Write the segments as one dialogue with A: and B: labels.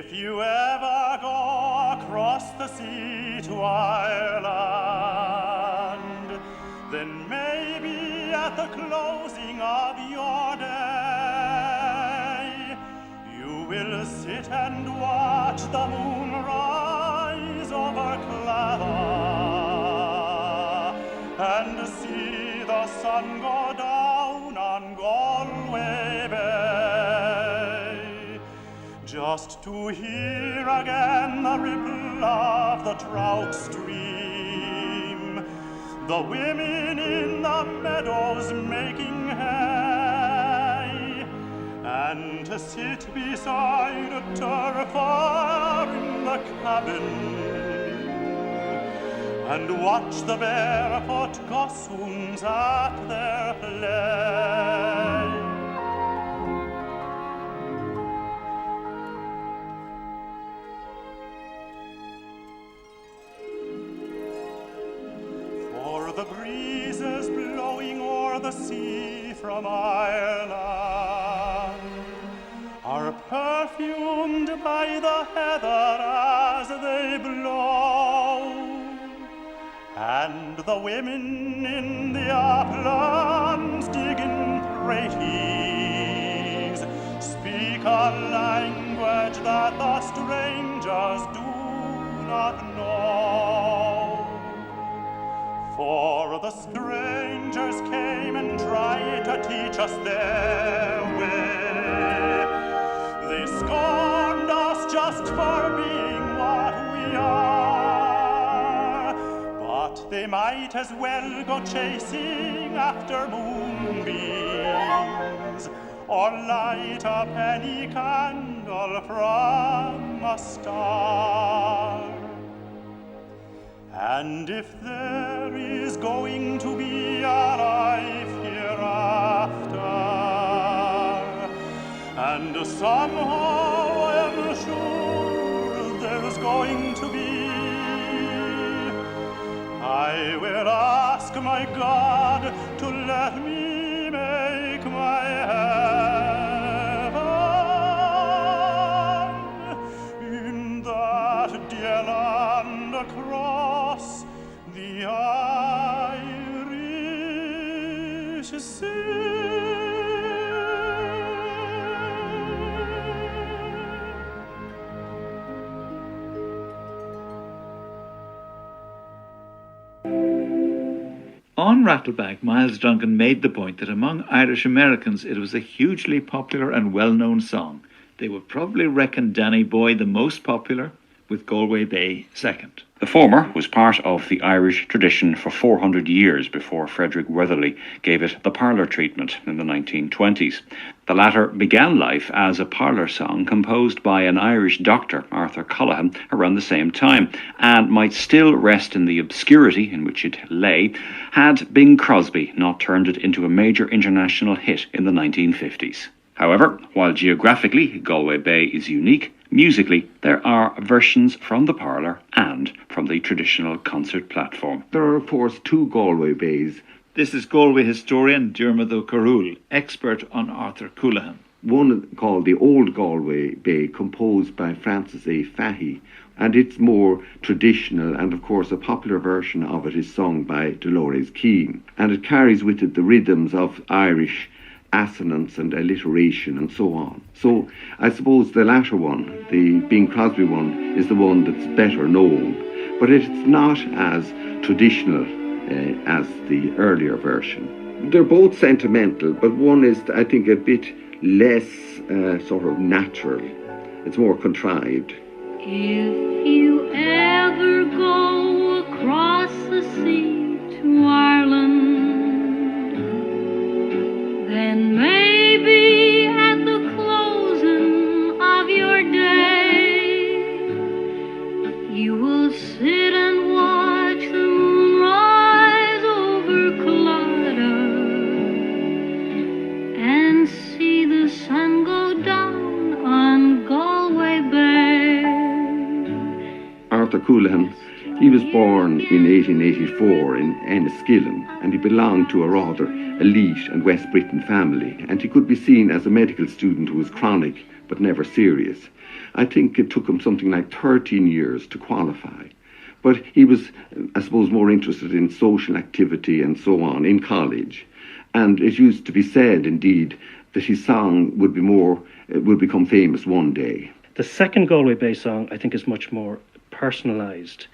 A: If you ever go across the sea to Ireland, then maybe at the closing of your day, you will sit and watch the moon rise over Clare and see the sun go down on Galway Bay, just to hear again the ripple of the trout stream, the women in the meadows making hay, and to sit beside a turf fire in the cabin and watch the barefoot gossoons at their play. For the breezes blowing o'er the sea from Ireland are perfumed by the heather as they blow, and the women in the uplands digging praties speak a language that the strangers do not know. For the strangers came and tried to teach us their way. They scorned us just for being what we are, but they might as well go chasing after moonbeams or light a penny candle from a star. And if there is going to be a life hereafter, and somehow I am sure there's going to be, I will ask my God to let me make my heaven in that dear land across the Irish Sea.
B: On Rattleback, Miles Duncan made the point that among Irish Americans it was a hugely popular and well-known song. They would probably reckon Danny Boy the most popular, with Galway Bay second.
C: The former was part of the Irish tradition for 400 years before Frederick Weatherly gave it the parlour treatment in the 1920s. The latter began life as a parlour song composed by an Irish doctor, Arthur Callaghan, around the same time, and might still rest in the obscurity in which it lay had Bing Crosby not turned it into a major international hit in the 1950s. However, while geographically Galway Bay is unique, musically there are versions from the parlour and from the traditional concert platform.
D: There are, of course, two Galway Bays.
B: This is Galway historian Diarmuid O'Carroll, expert on Arthur Callaghan.
D: One called the Old Galway Bay, composed by Francis A. Fahey, and it's more traditional, and of course a popular version of it is sung by Dolores Keane, and it carries with it the rhythms of Irish assonance and alliteration and so on. So I suppose the latter one, the Bing Crosby one, is the one that's better known, but it's not as traditional as the earlier version. They're both sentimental, but one is, I think, a bit less sort of natural. It's more contrived.
E: If you ever go across the sea to Ireland, then maybe at the closing of your day, you will sit and watch the moon rise over Culloden and see the sun go down on Galway Bay.
D: Arthur Coolan, he was born in 1884 in Enniskillen, and he belonged to a rather elite and West Britain family, and he could be seen as a medical student who was chronic but never serious. I think it took him something like 13 years to qualify. But he was, I suppose, more interested in social activity and so on in college. And it used to be said, indeed, that his song would become famous one day.
F: The second Galway Bay song, I think, is much more personalised.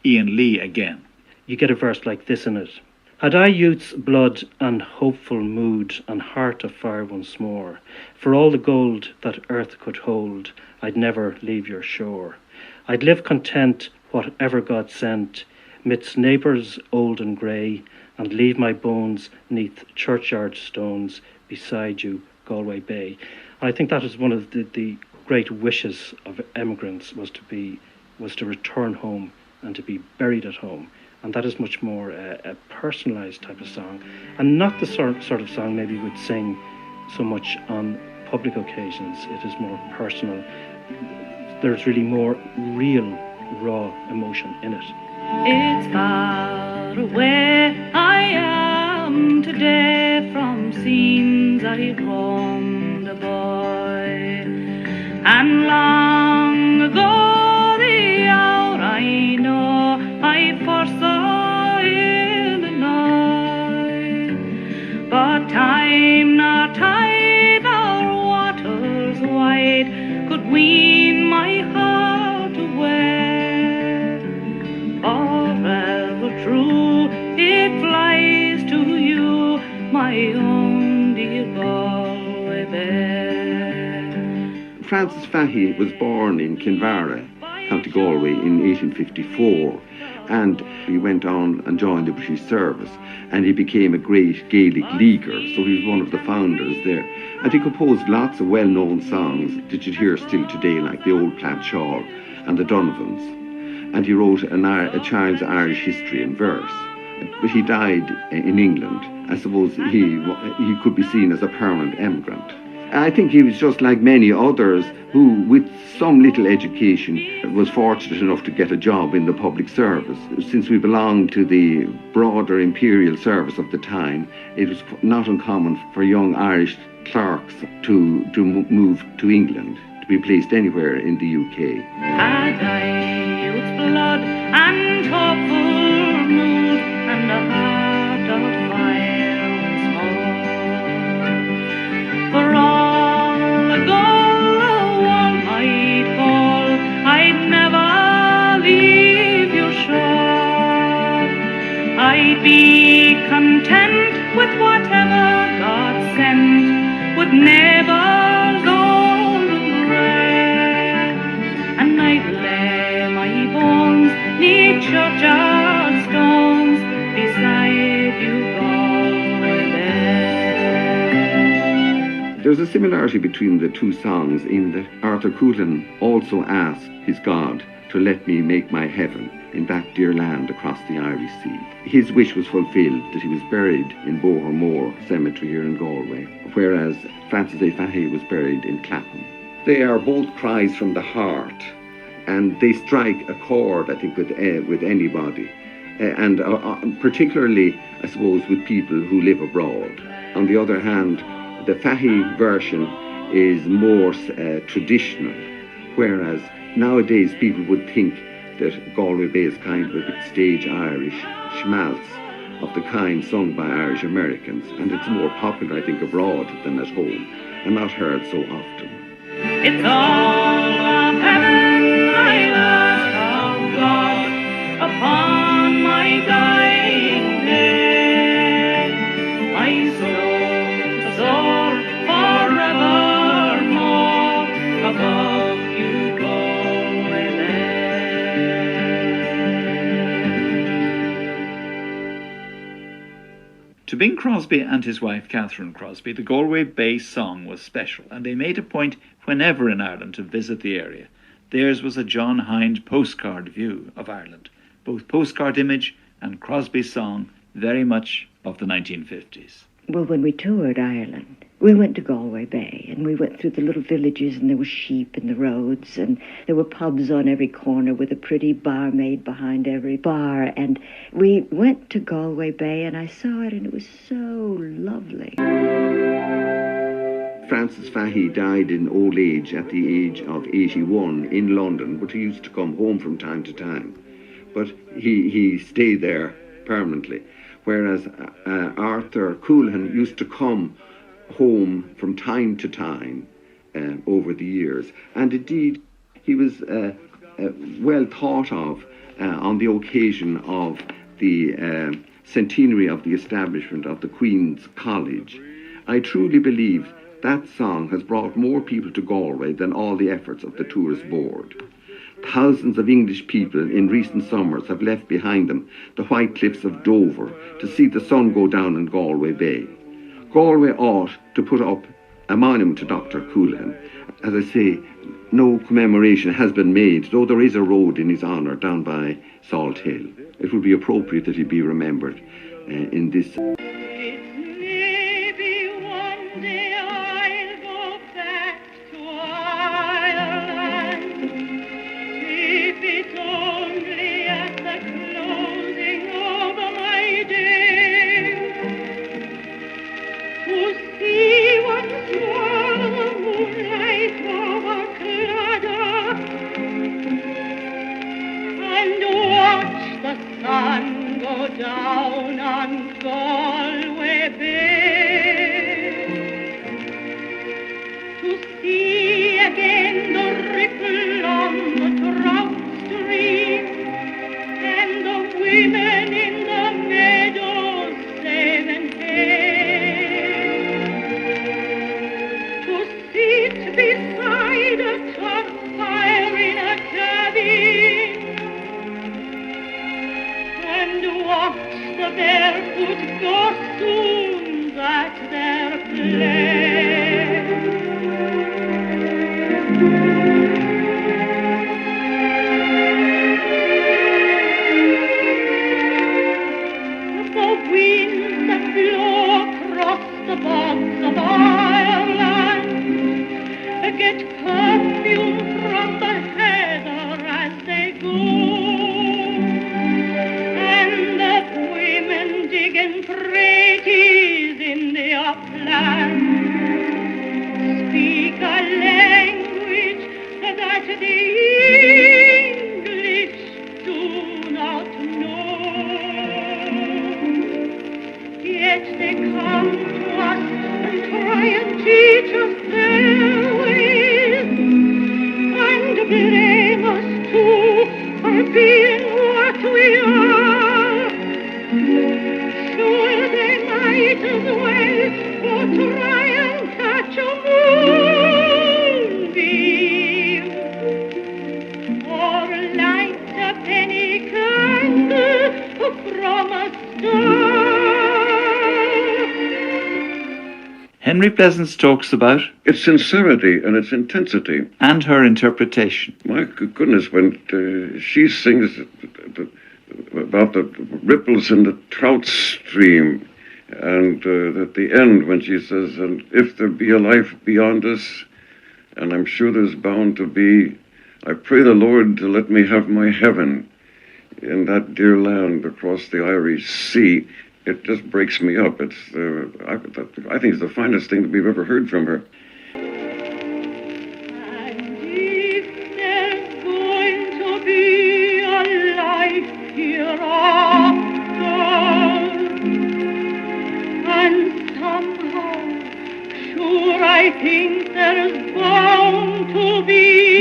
B: Ian Lee again.
F: You get a verse like this in it. Had I youth's blood and hopeful mood and heart of fire once more, for all the gold that earth could hold, I'd never leave your shore. I'd live content, whatever God sent, midst neighbours old and grey, and leave my bones neath churchyard stones beside you, Galway Bay. And I think that is one of the great wishes of emigrants was to return home and to be buried at home. And that is much more a personalised type of song, and not the sort of song maybe you would sing so much on public occasions. It is more personal. There's really more real, raw emotion in it.
E: It's far away I am today from scenes I roamed a boy, and long ago the hour I know I foresaw Illinois, but time nor tide nor waters wide could wean my heart away. Forever true it flies to you, my own dear Galway Bay.
D: Francis Fahey was born in Kinvara, County Galway, in 1854, and he went on and joined the British service, and he became a great Gaelic leaguer, so he was one of the founders there. And he composed lots of well-known songs that you'd hear still today, like The Old Plaid Shawl and The Donovans. And he wrote a child's Irish history in verse. But he died in England. I suppose he could be seen as a permanent emigrant. I think he was just like many others who, with some little education, was fortunate enough to get a job in the public service. Since we belonged to the broader imperial service of the time, it was not uncommon for young Irish clerks to move to England, to be placed anywhere in the UK.
E: Had I youth's blood and hopeful mood and a heart of fire once more, for all the gold the world might hold, I'd never leave your shore. I'd be content with whatever God sent, with neighbours old and grey, and I'd lay my bones neath churchyard stones beside you, Galway Bay.
D: There's a similarity between the two songs in that Arthur Coolan also asked his God to let me make my heaven in that dear land across the Irish Sea. His wish was fulfilled, that he was buried in Bohermore Cemetery here in Galway, whereas Francis A. Fahey was buried in Clapham. They are both cries from the heart, and they strike a chord, I think, with anybody, and particularly, I suppose, with people who live abroad. On the other hand, the Fahey version is more traditional, whereas nowadays people would think that Galway Bay is kind of a bit stage Irish schmaltz of the kind sung by Irish Americans, and it's more popular, I think, abroad than at home, and not heard so often.
E: It's all of heaven I ask of God upon my dying day, my soul to soar forevermore above you, Galway Bay.
B: To Bing Crosby and his wife Catherine Crosby, the Galway Bay song was special, and they made a point whenever in Ireland to visit the area. Theirs was a John Hind postcard view of Ireland, both postcard image and Crosby's song, very much of the 1950s.
G: Well, when we toured Ireland, We went to Galway Bay, and we went through the little villages, and there were sheep in the roads, and there were pubs on every corner with a pretty barmaid behind every bar. And we went to Galway Bay, and I saw it, and it was so lovely.
D: Francis Fahey died in old age at the age of 81 in London, but he used to come home from time to time. But he stayed there permanently, whereas Arthur Coolhan used to come home from time to time over the years. And indeed, he was well thought of on the occasion of the centenary of the establishment of the Queen's College. I truly believe that song has brought more people to Galway than all the efforts of the Tourist Board. Thousands of English people in recent summers have left behind them the white cliffs of Dover to see the sun go down in Galway Bay. Galway ought to put up a monument to Dr. Coolhan. As I say, no commemoration has been made, though there is a road in his honour down by Salt Hill. It would be appropriate that he be remembered in this.
E: Sun go down on Galway Bay, to see again the ripple on the trout stream, and the women in the meadows saving hay, to sit beside a top fire in a cabin, and watch the barefoot gossoons at their play. The winds that blow across the bogs of Ireland get perfume from the heather as they go. Praties in the upland speak a language that the English do not know. Yet they come to us and try and teach us their ways, and blame us too for being what we are. Sure, they might as well go try and catch a moonbeam, or light a penny candle from a star.
B: Henry Pleasance talks about
H: its sincerity and its intensity.
B: And her interpretation.
H: My goodness, when she sings about the ripples in the trout stream, and at the end when she says, and if there be a life beyond us, and I'm sure there's bound to be, I pray the Lord to let me have my heaven in that dear land across the Irish Sea. It just breaks me up. It's I think it's the finest thing that we've ever heard from her.
E: And if there's going to be a life hereafter, and somehow, sure I think there's bound to be